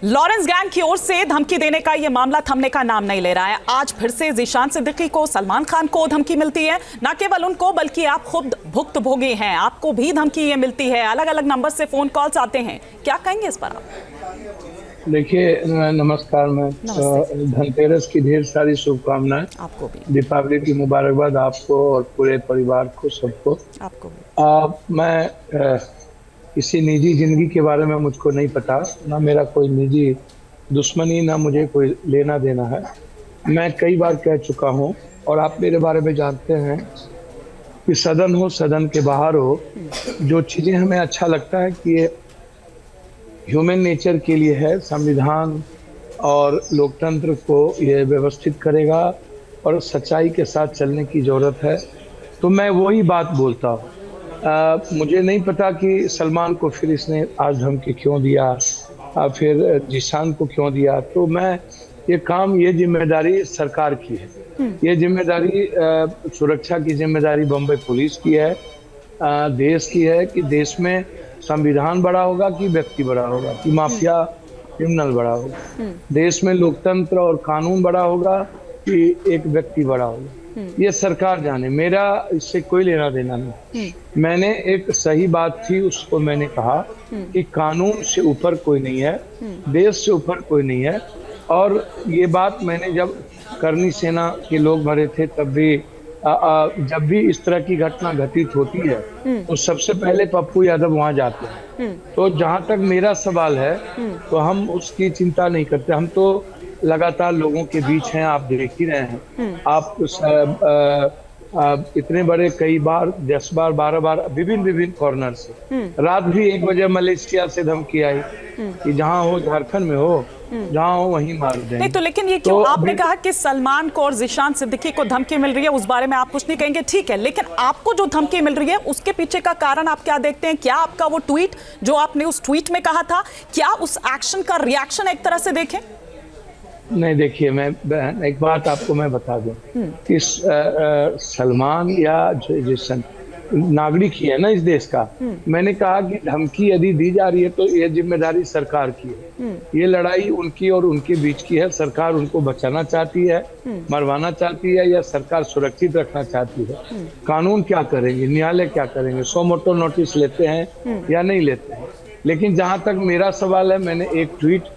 Lawrence gang की ओर से धमकी देने का यह मामला थमने का नाम नहीं ले रहा है। आज फिर से ज़ीशान सिद्दीकी को, सलमान खान को धमकी मिलती है। न केवल उनको बल्कि आप खुद भुक्तभोगी हैं, आपको भी धमकी ये मिलती है। अलग अलग नंबर से फोन कॉल्स आते हैं, क्या कहेंगे इस पर आप? देखिए, नमस्कार। मैं धनतेरस की ढेर सारी शुभकामनाएं आपको भी, दीपावली की मुबारकबाद आपको और पूरे परिवार को, सबको। आपको भी। मैं किसी निजी जिंदगी के बारे में मुझको नहीं पता, ना मेरा कोई निजी दुश्मनी, ना मुझे कोई लेना देना है। मैं कई बार कह चुका हूं और आप मेरे बारे में जानते हैं कि सदन हो, सदन के बाहर हो, जो चीज़ें हमें अच्छा लगता है कि ये ह्यूमन नेचर के लिए है, संविधान और लोकतंत्र को ये व्यवस्थित करेगा और सच्चाई के साथ चलने की ज़रूरत है, तो मैं वही बात बोलता हूँ। मुझे नहीं पता कि सलमान को फिर इसने आज धमकी क्यों दिया, फिर ज़ीशान को क्यों दिया। तो मैं ये जिम्मेदारी सरकार की है, ये जिम्मेदारी सुरक्षा की जिम्मेदारी बम्बई पुलिस की है, देश की है कि देश में संविधान बड़ा होगा कि व्यक्ति बड़ा होगा, कि माफिया क्रिमिनल बड़ा होगा, देश में लोकतंत्र और कानून बड़ा होगा कि एक व्यक्ति बड़ा होगा, ये सरकार जाने। मेरा इससे कोई लेना देना नहीं। मैंने एक सही बात थी, उसको मैंने कहा कि कानून से ऊपर कोई नहीं है, देश से ऊपर कोई नहीं है। और ये बात मैंने जब करनी सेना के लोग मरे थे तब भी, जब भी इस तरह की घटना घटित होती है तो सबसे पहले पप्पू यादव वहां जाते हैं। तो जहां तक मेरा सवाल है तो हम उसकी चिंता नहीं करते, हम तो लगातार लोगों के बीच हैं। आप देख ही रहे हैं, आप इतने बड़े कई बार 10 बार 12 बार विभिन्न कॉर्नर से, रात भी 1 बजे मलेशिया से धमकी आई कि जहां हो, झारखंड में हो, जहां हो वहीं मार देंगे। नहीं तो लेकिन ये क्यों, आपने कहा कि सलमान को और ज़ीशान सिद्दीकी को धमकी मिल रही है, उस बारे में आप कुछ नहीं कहेंगे, ठीक है, लेकिन आपको जो धमकी मिल रही है उसके पीछे का कारण आप क्या देखते हैं? क्या आपका वो ट्वीट जो आपने उस ट्वीट में कहा था, क्या उस एक्शन का रिएक्शन एक तरह से देखें? नहीं, देखिए, मैं एक बात आपको मैं बता दूं कि सलमान या ज़ीशान नागरिक ही है ना इस देश का। मैंने कहा कि धमकी यदि दी जा रही है तो ये जिम्मेदारी सरकार की है, ये लड़ाई उनकी और उनके बीच की है। सरकार उनको बचाना चाहती है, मरवाना चाहती है, या सरकार सुरक्षित रखना चाहती है। कानून क्या करेंगे, न्यायालय क्या करेंगे, सो मोटो नोटिस लेते हैं या नहीं लेते हैं। लेकिन जहां तक मेरा सवाल है, मैंने एक ट्वीट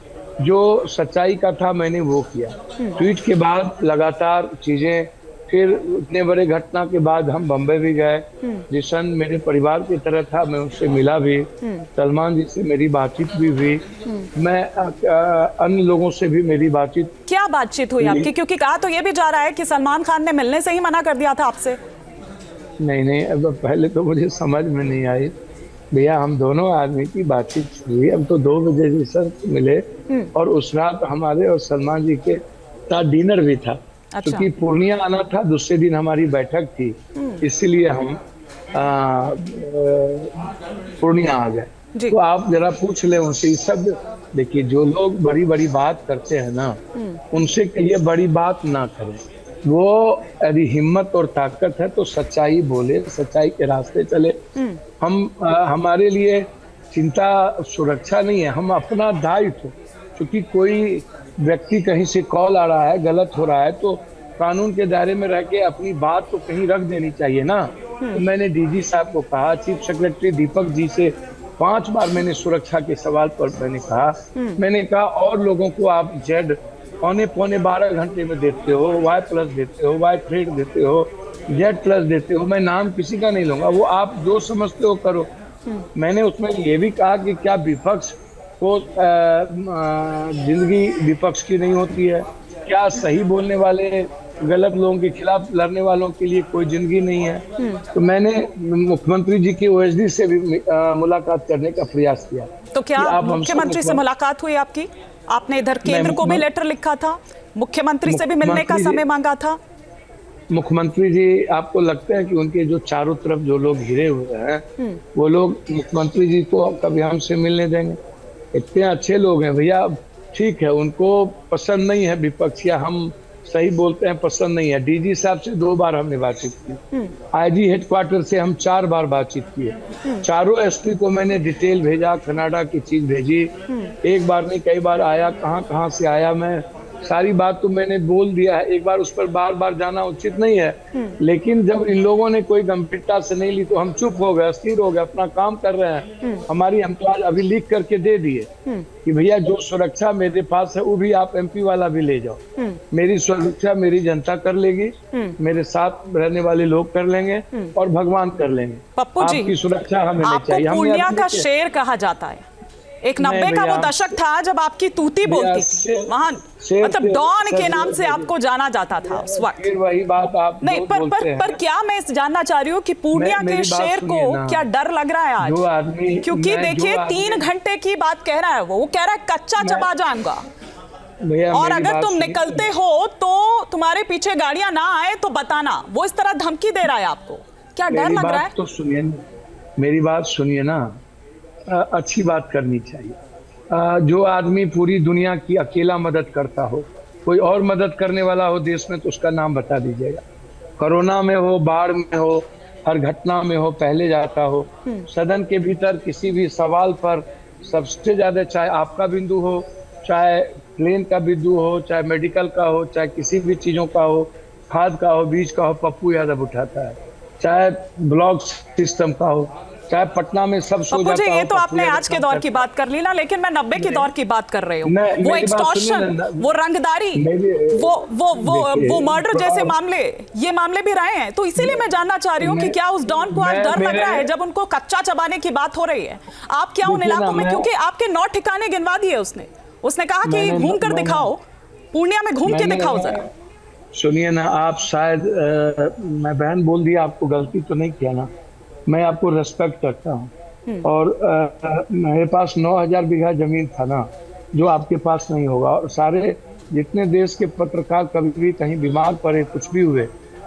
जो सच्चाई का था मैंने वो किया। ट्वीट के बाद लगातार चीजें, फिर इतने बड़े घटना के बाद हम बम्बई भी गए। ज़ीशान मेरे परिवार की तरह था, मैं उससे मिला भी, सलमान जी से मेरी बातचीत भी हुई, मैं अन्य लोगों से भी मेरी बातचीत। क्या बातचीत हुई आपकी? क्योंकि कहा तो ये भी जा रहा है कि सलमान खान ने मिलने से ही मना कर दिया था आपसे। नहीं, अब पहले तो मुझे समझ में नहीं आई भैया, हम दोनों आदमी की बातचीत हुई। हम तो 2 बजे ज़ीशान से मिले और उस रात हमारे और सलमान जी के साथ डिनर भी था। क्योंकि पूर्णिया आना था, दूसरे दिन हमारी बैठक थी, इसीलिए हम पूर्णिया आ गए। तो आप जरा पूछ ले उनसे सब। देखिए, जो लोग बड़ी बड़ी बात करते हैं ना, उनसे कहिए बड़ी बात ना करें। वो यदि हिम्मत और ताकत है तो सच्चाई बोले, सच्चाई के रास्ते चले। हमारे लिए चिंता सुरक्षा नहीं है, हम अपना दायित्व, क्योंकि कोई व्यक्ति कहीं से कॉल आ रहा है, गलत हो रहा है, तो कानून के दायरे में रह के अपनी बात तो कहीं रख देनी चाहिए ना। तो मैंने डीजी साहब को कहा, चीफ सेक्रेटरी दीपक जी से 5 बार मैंने सुरक्षा के सवाल पर मैंने कहा और लोगों को आप जेड पौने 12 घंटे में देते हो, वाई प्लस देते हो, वाई फ्रेड देते हो, जेड प्लस देते हो, मैं नाम किसी का नहीं लूंगा, वो आप जो समझते हो करो। मैंने उसमें ये भी कहा कि क्या विपक्ष को जिंदगी विपक्ष की नहीं होती है? क्या सही बोलने वाले गलत लोगों के खिलाफ लड़ने वालों के लिए कोई जिंदगी नहीं है? तो मैंने मुख्यमंत्री जी के ओएसडी से भी मुलाकात करने का प्रयास किया। तो क्या मुख्यमंत्री से मुलाकात हुई आपकी? आपने इधर केंद्र को भी लेटर लिखा था, मुख्यमंत्री से भी मिलने का समय मांगा था। मुख्यमंत्री जी, आपको लगता है कि उनके जो चारों तरफ जो लोग घिरे हुए हैं, वो लोग मुख्यमंत्री जी को कभी हमसे मिलने देंगे? इतने अच्छे लोग हैं भैया। ठीक है, उनको पसंद नहीं है विपक्ष या हम सही बोलते हैं, पसंद नहीं है। डीजी साहब से 2 बार हमने बातचीत की, आईजी हेडक्वार्टर से हम 4 बार बातचीत किए, चारों एसपी को मैंने डिटेल भेजा, कनाडा की चीज भेजी, एक बार नहीं कई बार आया, कहाँ कहाँ से आया मैं, सारी बात तो मैंने बोल दिया है। एक बार उस पर बार बार जाना उचित नहीं है, लेकिन जब इन लोगों ने कोई गंभीरता से नहीं ली तो हम चुप हो गए, स्थिर हो गए, अपना काम कर रहे हैं। हमारी हम तो आज अभी लिख करके दे दिए कि भैया जो सुरक्षा मेरे पास है वो भी आप एमपी वाला भी ले जाओ, मेरी सुरक्षा मेरी जनता कर लेगी, मेरे साथ रहने वाले लोग कर लेंगे और भगवान कर लेंगे। पप्पू जी, आपकी सुरक्षा हमें नहीं चाहिए। आपको पूर्णिया का शेर कहा जाता है। एक 90 का वो दशक था जब आपकी तूती बोलती थी, महान मतलब डॉन के नाम से आपको जाना जाता था उस वक्त। फिर वही बात आप नहीं, पर क्या मैं जानना चाह रही हूँ कि पूर्णिया के शेर को क्या डर लग रहा है आज? जो आदमी, क्योंकि देखिए 3 घंटे की बात कह रहा है वो कह रहा है कच्चा चबा जाऊंगा, और अगर तुम निकलते हो तो तुम्हारे पीछे गाड़ियां ना आए तो बताना। वो इस तरह धमकी दे रहा है आपको, क्या डर लग रहा है? तो सुनिए, मेरी बात सुनिए ना, अच्छी बात करनी चाहिए। जो आदमी पूरी दुनिया की अकेला मदद करता हो, कोई और मदद करने वाला हो देश में तो उसका नाम बता दीजिएगा। कोरोना में हो, बाढ़ में हो, हर घटना में हो, पहले जाता हो। सदन के भीतर किसी भी सवाल पर सबसे ज्यादा, चाहे आपका बिंदु हो, चाहे प्लेन का बिंदु हो, चाहे मेडिकल का हो, चाहे किसी भी चीजों का हो, खाद का हो, बीज का हो, पप्पू यादव उठाता है। चाहे ब्लॉक सिस्टम का हो, चाहे पटना में सब सो जाता हो। ये तो आपने आज के दौर की बात कर ली ना, लेकिन मैं 90 के दौर की बात कर रही हूँ। वो एक्सटॉर्शन, वो रंगदारी, वो मर्डर जैसे मामले, ये मामले भी रहे हैं। तो इसीलिए मैं जानना चाह रही हूँ कि क्या उस डॉन को आज डर लग रहा है जब उनको कच्चा चबाने की बात हो रही है? आप क्या उन इलाकों में, क्योंकि आपके 9 ठिकाने गिनवा दिए उसने कहा कि घूम कर दिखाओ, पूर्णिया में घूम के दिखाओ जरा। सुनिए ना, आप शायद मैं बहन बोल दिया, आपको गलती तो नहीं किया ना, मैं आपको रेस्पेक्ट करता हूँ। और मेरे पास 9000 बीघा जमीन था ना, जो आपके पास नहीं होगा। और सारे जितने देश के पत्रकार कभी भी कहीं बीमार पड़े, कुछ भी हुए,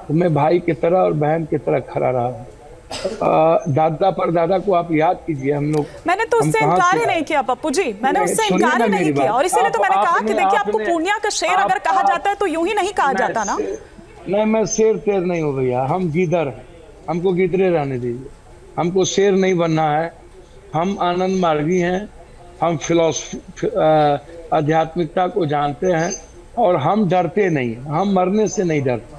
तो मैं भाई की तरह और बहन की तरह खड़ा रहा हूँ। दादा पर दादा को आप याद कीजिए, हम लोग, मैंने तो उससे इनकार ही नहीं किया पप्पू जी, मैंने उससे इनकार ही नहीं किया। और इसीलिए तो मैंने कहा कि देखिए, आपको पूर्णिया का शेर अगर कहा जाता है तो यूं ही नहीं कहा जाता ना। नहीं, मैं शेर तेर नहीं हो भैया, हम गीदड़ हैं, हमको गिदरे रहने दीजिए, हमको शेर नहीं बनना है। हम आनंद मार्गी हैं, हम फिलॉसफी आध्यात्मिकता को जानते हैं और हम डरते नहीं, हम मरने से नहीं डरते।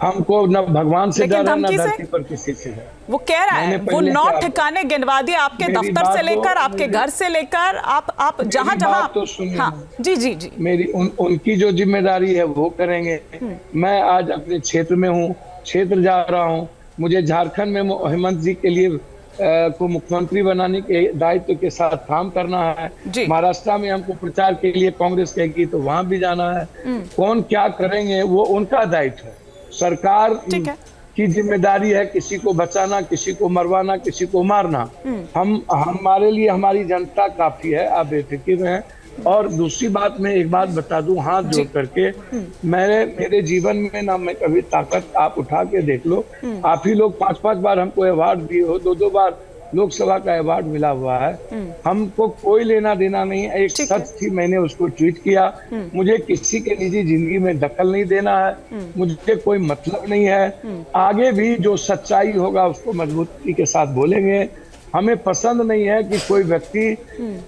हमको न भगवान से डर है, न धरती पर किसी से है। वो कह रहा है, वो 9 ठिकाने गिनवा दिए, आपके दफ्तर से लेकर, आपके घर से लेकर, आप जहां जहां। तो सुनिए, हाँ, जी, मेरी उनकी जो जिम्मेदारी है वो करेंगे। मैं आज अपने क्षेत्र में हूँ, क्षेत्र जा रहा हूँ। मुझे झारखंड में हेमंत जी के लिए को मुख्यमंत्री बनाने के दायित्व के साथ काम करना है। महाराष्ट्र में हमको प्रचार के लिए कांग्रेस कहेगी तो वहां भी जाना है। कौन क्या करेंगे वो उनका दायित्व है। सरकार की जिम्मेदारी है किसी को बचाना, किसी को मरवाना, किसी को मारना। हमारे लिए हमारी जनता काफी है, आप बेफिक्र हैं। और दूसरी बात, मैं एक बात बता दूं हाथ जोड़ करके, मेरे जीवन में ना मैं कभी ताकत, आप उठा के देख लो, आप ही लोग 5-5 बार हमको अवार्ड दिए हो, 2-2 बार लोकसभा का अवार्ड मिला हुआ है। हमको कोई लेना देना नहीं है। एक सच थी, मैंने उसको ट्वीट किया। मुझे किसी के निजी जिंदगी में दखल नहीं देना है, मुझे कोई मतलब नहीं है। आगे भी जो सच्चाई होगा उसको मजबूती के साथ बोलेंगे। हमें पसंद नहीं है कि कोई व्यक्ति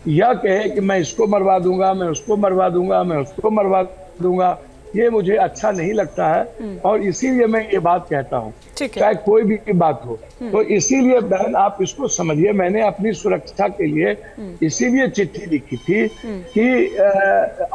यह कहे कि मैं इसको मरवा दूंगा, मैं उसको मरवा दूंगा, मैं उसको मरवा दूंगा। ये मुझे अच्छा नहीं लगता है और इसीलिए मैं ये बात कहता हूँ, चाहे कोई भी बात हो। तो इसीलिए बहन आप इसको समझिए, मैंने अपनी सुरक्षा के लिए इसीलिए चिट्ठी लिखी थी कि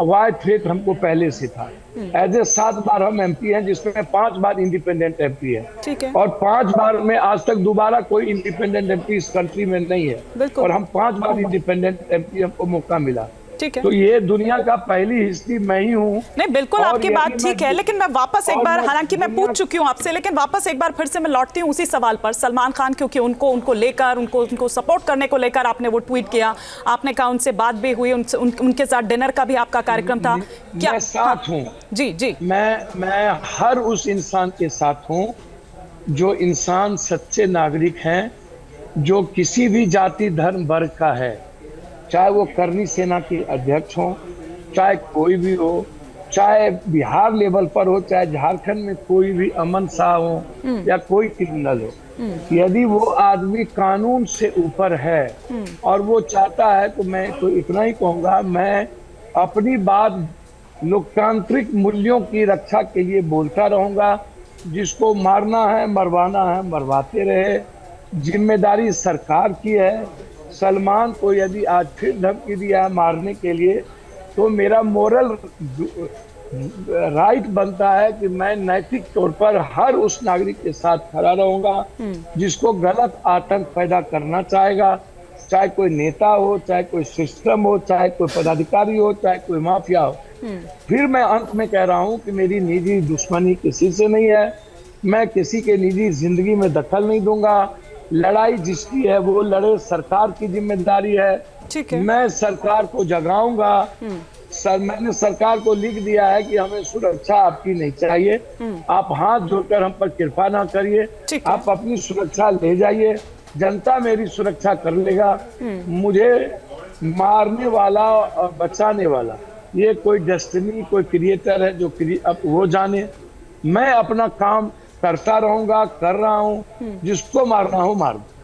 वाइड थ्रेट हमको पहले से था। ऐसे 7 बार हम एमपी हैं, जिसमें 5 बार इंडिपेंडेंट एमपी है और 5 बार में आज तक दोबारा कोई इंडिपेंडेंट एमपी इस कंट्री में नहीं है। और हम 5 बार इंडिपेंडेंट एमपी हमको मौका मिला। तो ये दुनिया का पहली हिस्ट्री मैं ही हूँ। नहीं, बिल्कुल आपकी बात ठीक है, लेकिन मैं वापस एक बार, हालांकि मैं पूछ चुकी हूँ आपसे, लेकिन वापस एक बार फिर से मैं लौटती हूँ उसी सवाल पर। सलमान खान, क्योंकि उनको लेकर, उनको सपोर्ट करने को लेकर आपने वो ट्वीट किया, आपने कहा उनसे बात भी हुई, उनके साथ डिनर का भी आपका कार्यक्रम था। क्या मैं साथ हूँ? जी, मैं हर उस इंसान के साथ हूँ जो इंसान सच्चे नागरिक हैं, जो किसी भी जाति धर्म वर्ग का है, चाहे वो करनी सेना के अध्यक्ष हो, चाहे कोई भी हो, चाहे बिहार लेवल पर हो, चाहे झारखंड में कोई भी अमन शाह हो या कोई क्रिमिनल हो, यदि वो आदमी कानून से ऊपर है और वो चाहता है, तो मैं तो इतना ही कहूंगा, मैं अपनी बात लोकतांत्रिक मूल्यों की रक्षा के लिए बोलता रहूंगा। जिसको मारना है, मरवाना है, मरवाते रहे। जिम्मेदारी सरकार की है। सलमान को यदि आज फिर धमकी दिया है मारने के लिए, तो मेरा मोरल राइट बनता है कि मैं नैतिक तौर पर हर उस नागरिक के साथ खड़ा रहूंगा जिसको गलत आतंक पैदा करना चाहेगा, चाहे कोई नेता हो, चाहे कोई सिस्टम हो, चाहे कोई पदाधिकारी हो, चाहे कोई माफिया हो। फिर मैं अंत में कह रहा हूं कि मेरी निजी दुश्मनी किसी से नहीं है। मैं किसी के निजी जिंदगी में दखल नहीं दूंगा। लड़ाई जिसकी है वो लड़े, सरकार की जिम्मेदारी है। ठीक है। मैं सरकार को जगाऊंगा। मैंने सरकार को लिख दिया है कि हमें सुरक्षा आपकी नहीं चाहिए। आप हाथ जोड़कर हम पर कृपा ना करिए। आप अपनी सुरक्षा ले जाइए, जनता मेरी सुरक्षा कर लेगा। मुझे मारने वाला और बचाने वाला ये कोई डेस्टिनी, कोई क्रिएटर है जो अब वो जाने। मैं अपना काम करता रहूंगा, कर रहा हूं। जिसको मारना हो मार दो।